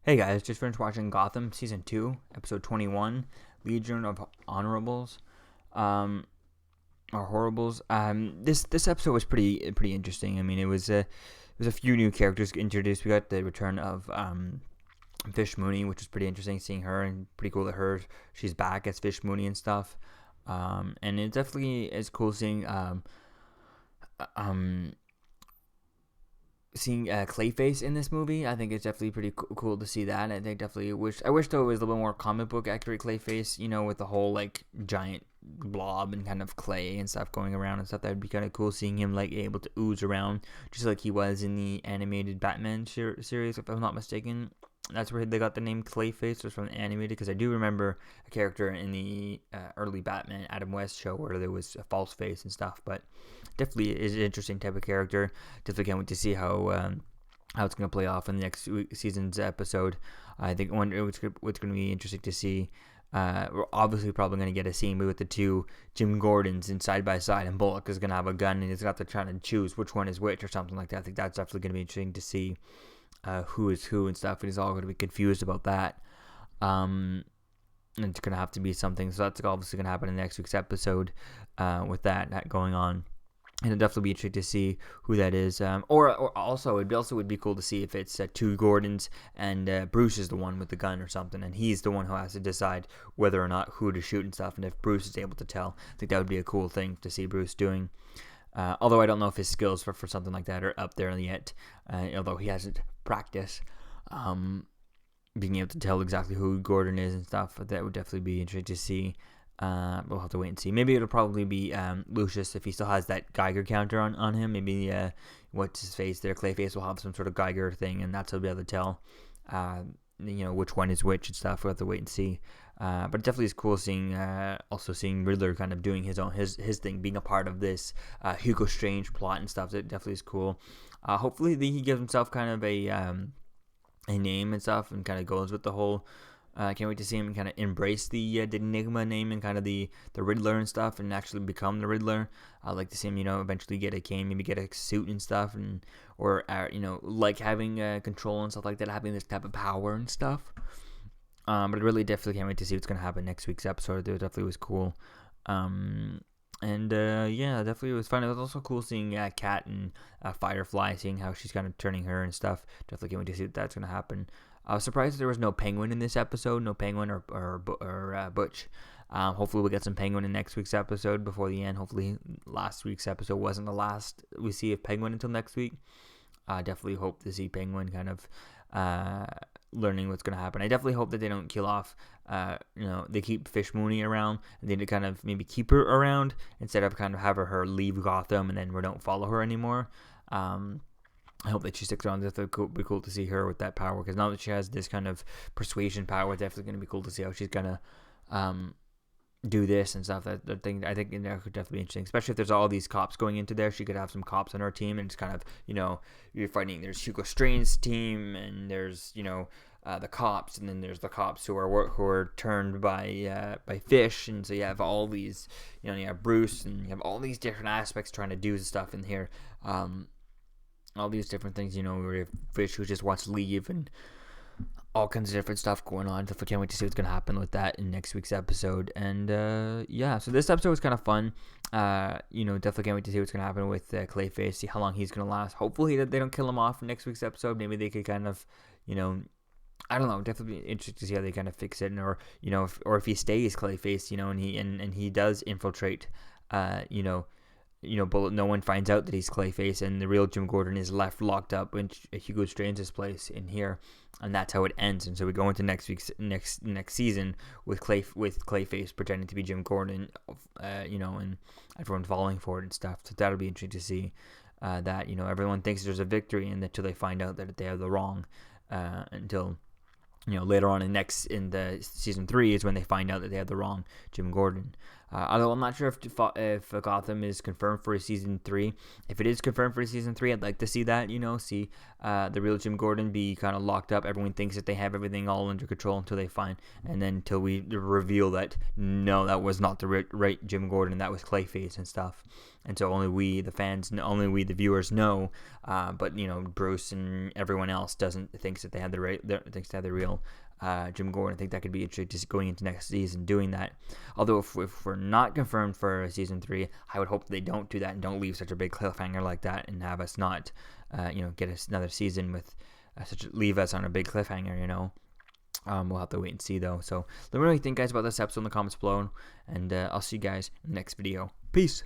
Hey guys, just finished watching Gotham Season 2, Episode 21, Legion of Honorables, um, or Horribles. This episode was pretty interesting. I mean, it was a few new characters introduced. We got the return of Fish Mooney, which was pretty interesting seeing her, and pretty cool that she's back as Fish Mooney and stuff. And it definitely is cool um seeing Clayface in this movie. I think it's definitely pretty cool to see that. I think definitely I wish though it was a little bit more comic book accurate Clayface. With the whole like giant blob and kind of clay and stuff going around and stuff. That would be kind of cool seeing him like able to ooze around just like he was in the animated Batman series, if I'm not mistaken. That's where they got the name Clayface, was from the animated, because I do remember a character in the early Batman Adam West show where there was a false face and stuff. But definitely is an interesting type of character. Definitely can't wait to see how it's going to play off in the next season's episode. I think what's going to be interesting to see. We're obviously probably going to get a scene with the two Jim Gordons in side by side, and Bullock is going to have a gun and he's got to try to choose which one is which or something like that. I think that's definitely going to be interesting to see who is who and stuff, and he's all going to be confused about that. And it's going to have to be something, so that's obviously going to happen in next week's episode with that going on. And it'll definitely be interesting to see who that is. Or also, it also would be cool to see if it's two Gordons and Bruce is the one with the gun or something, and he's the one who has to decide whether or not who to shoot and stuff. And if Bruce is able to tell, I think that would be a cool thing to see Bruce doing. Although I don't know if his skills for something like that are up there yet, although he hasn't practiced being able to tell exactly who Gordon is and stuff. That would definitely be interesting to see. We'll have to wait and see. Maybe it'll probably be Lucius, if he still has that Geiger counter on him. Maybe what's his face there, Clayface, will have some sort of Geiger thing, and that's how he'll be able to tell which one is which and stuff. We'll have to wait and see. But it definitely is cool seeing Riddler kind of doing his thing, being a part of this Hugo Strange plot and stuff. It definitely is cool. Hopefully he gives himself kind of a name and stuff, and kind of goes with the whole. I can't wait to see him kind of embrace the Enigma name and kind of the Riddler and stuff, and actually become the Riddler. I'd like to see him, eventually get a cane, maybe get a suit and stuff, or like having control and stuff like that, having this type of power and stuff. But I really definitely can't wait to see what's going to happen next week's episode. It definitely was cool. Yeah, definitely was fun. It was also cool seeing Kat and Firefly, seeing how she's kind of turning her and stuff. Definitely can't wait to see what that's going to happen. I was surprised that there was no Penguin in this episode, no Penguin or Butch. Hopefully we'll get some Penguin in next week's episode before the end. Hopefully last week's episode wasn't the last we see of Penguin until next week. I definitely hope to see Penguin kind of learning what's going to happen. I definitely hope that they don't kill off, they keep Fish Mooney around, and they kind of maybe keep her around instead of kind of have her leave Gotham and then we don't follow her anymore. I hope that she sticks around. It's be cool to see her with that power, because now that she has this kind of persuasion power, it's definitely going to be cool to see how she's going to do this and stuff. I think in there could definitely be interesting, especially if there's all these cops going into there. She could have some cops on her team, and it's kind of, you're fighting. There's Hugo Strange's team, and there's the cops, and then there's the cops who are turned by Fish, and so you have all these, you have Bruce, and you have all these different aspects trying to do stuff in here. All these different things, where you have Fish who just wants to leave, and all kinds of different stuff going on. So I can't wait to see what's going to happen with that in next week's episode. And so this episode was kind of fun. Definitely can't wait to see what's going to happen with Clayface, see how long he's going to last. Hopefully that they don't kill him off in next week's episode. Maybe they could kind of, I don't know, definitely be interesting to see how they kind of fix it, or if he stays Clayface, and he does infiltrate, Bullet. No one finds out that he's Clayface, and the real Jim Gordon is left locked up in Hugo Strange's place in here, and that's how it ends. And so we go into next season with Clayface pretending to be Jim Gordon, and everyone falling for it and stuff. So that'll be interesting to see. That everyone thinks there's a victory, and until they find out that they have the wrong, until later on in the season 3 is when they find out that they have the wrong Jim Gordon. Although I'm not sure if Gotham is confirmed for a season 3. If it is confirmed for a season 3, I'd like to see that, see the real Jim Gordon be kind of locked up. Everyone thinks that they have everything all under control until they find, and then until we reveal that no, that was not the right Jim Gordon, that was Clayface and stuff. And so only we, the fans, only we, the viewers, know. But Bruce and everyone else thinks that they have the real Jim Gordon. I think that could be interesting just going into next season doing that. Although if we're not confirmed for season 3, I would hope they don't do that and don't leave such a big cliffhanger like that and have us not, get us another season with leave us on a big cliffhanger. We'll have to wait and see though. So let me know what you think, guys, about this episode in the comments below, and I'll see you guys in the next video. Peace.